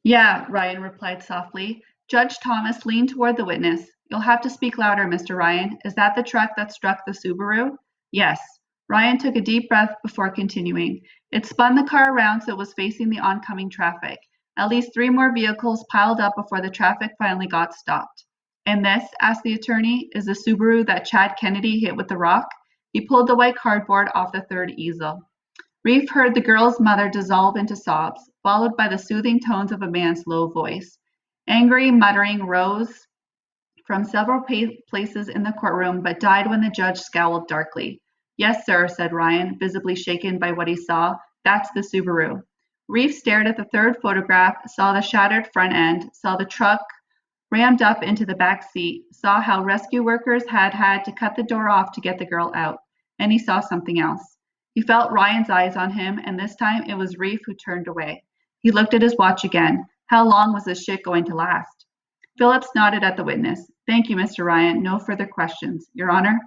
Yeah, Ryan replied softly. Judge Thomas leaned toward the witness. You'll have to speak louder, Mr. Ryan. Is that the truck that struck the Subaru? Yes. Ryan took a deep breath before continuing. It spun the car around so it was facing the oncoming traffic. At least three more vehicles piled up before the traffic finally got stopped. And this, asked the attorney, is the Subaru that Chad Kennedy hit with the rock? He pulled the white cardboard off the third easel. Reef heard the girl's mother dissolve into sobs, followed by the soothing tones of a man's low voice. Angry muttering rose from several places in the courtroom, but died when the judge scowled darkly. Yes, sir, said Ryan, visibly shaken by what he saw. That's the Subaru. Reef stared at the third photograph, saw the shattered front end, saw the truck rammed up into the back seat, saw how rescue workers had to cut the door off to get the girl out, and he saw something else. He felt Ryan's eyes on him, and this time it was Reef who turned away. He looked at his watch again. How long was this shit going to last? Phillips nodded at the witness. Thank you, Mr. Ryan. No further questions. Your Honor?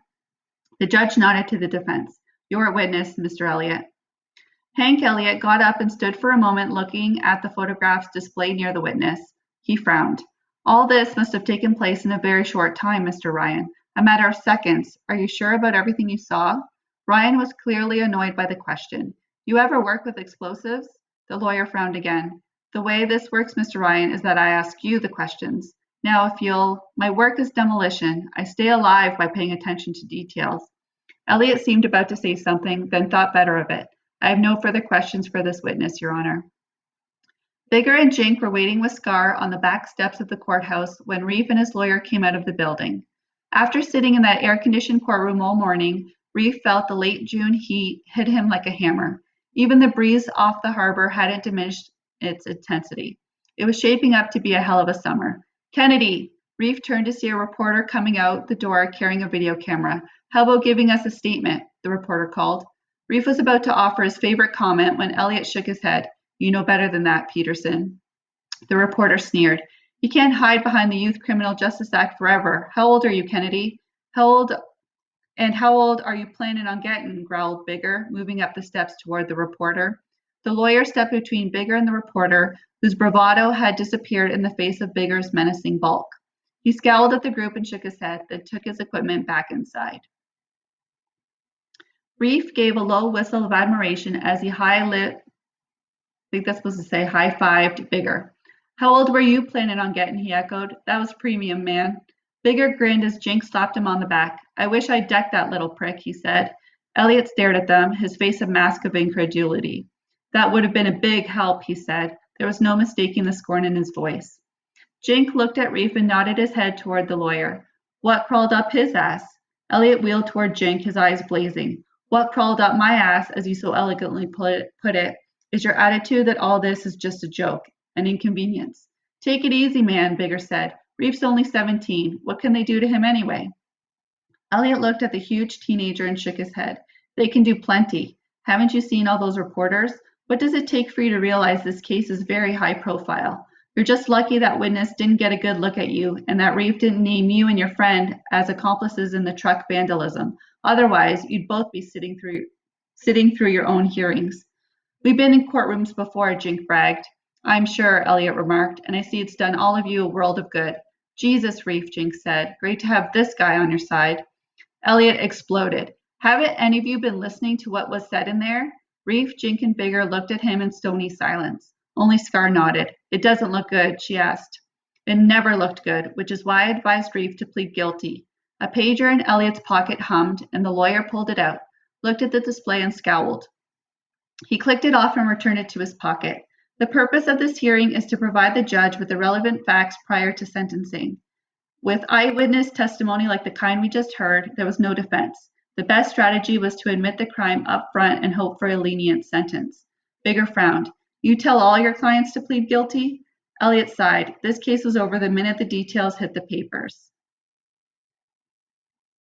The judge nodded to the defense. Your witness, Mr. Elliott. Hank Elliott got up and stood for a moment looking at the photographs displayed near the witness. He frowned. All this must have taken place in a very short time, Mr. Ryan. A matter of seconds. Are you sure about everything you saw? Ryan was clearly annoyed by the question. You ever work with explosives? The lawyer frowned again. The way this works, Mr. Ryan, is that I ask you the questions. Now, if you'll, my work is demolition. I stay alive by paying attention to details. Elliott seemed about to say something, then thought better of it. I have no further questions for this witness, Your Honor. Bigger and Jink were waiting with Scar on the back steps of the courthouse when Reef and his lawyer came out of the building. After sitting in that air-conditioned courtroom all morning, Reef felt the late June heat hit him like a hammer. Even the breeze off the harbor hadn't diminished its intensity. It was shaping up to be a hell of a summer. Kennedy! Reef turned to see a reporter coming out the door carrying a video camera. How about giving us a statement? The reporter called. Reef was about to offer his favorite comment when Elliott shook his head. You know better than that, Peterson. The reporter sneered. You can't hide behind the Youth Criminal Justice Act forever. How old are you, Kennedy? How old are you planning on getting? Growled Bigger, moving up the steps toward the reporter. The lawyer stepped between Bigger and the reporter, whose bravado had disappeared in the face of Bigger's menacing bulk. He scowled at the group and shook his head, then took his equipment back inside. Reef gave a low whistle of admiration as he high-fived Bigger. How old were you planning on getting? He echoed. That was premium, man. Bigger grinned as Jink slapped him on the back. I wish I'd decked that little prick, he said. Elliott stared at them, his face a mask of incredulity. That would have been a big help, he said. There was no mistaking the scorn in his voice. Jink looked at Reef and nodded his head toward the lawyer. What crawled up his ass? Elliott wheeled toward Jink, his eyes blazing. What crawled up my ass, as you so elegantly put it, is your attitude that all this is just a joke, an inconvenience. Take it easy, man, Bigger said. Reef's only 17. What can they do to him anyway? Elliott looked at the huge teenager and shook his head. They can do plenty. Haven't you seen all those reporters? What does it take for you to realize this case is very high profile? You're just lucky that witness didn't get a good look at you and that Reef didn't name you and your friend as accomplices in the truck vandalism. Otherwise, you'd both be sitting through your own hearings. We've been in courtrooms before, Jink bragged. I'm sure, Elliott remarked, and I see it's done all of you a world of good. Jesus, Reef, Jink said. Great to have this guy on your side. Elliott exploded. Haven't any of you been listening to what was said in there? Reef, Jink, and Bigger looked at him in stony silence. Only Scar nodded. It doesn't look good, she asked. It never looked good, which is why I advised Reef to plead guilty. A pager in Elliott's pocket hummed, and the lawyer pulled it out, looked at the display, and scowled. He clicked it off and returned it to his pocket. The purpose of this hearing is to provide the judge with the relevant facts prior to sentencing. With eyewitness testimony like the kind we just heard, there was no defense. The best strategy was to admit the crime up front and hope for a lenient sentence. Bigger frowned. You tell all your clients to plead guilty? Elliott sighed. This case was over the minute the details hit the papers.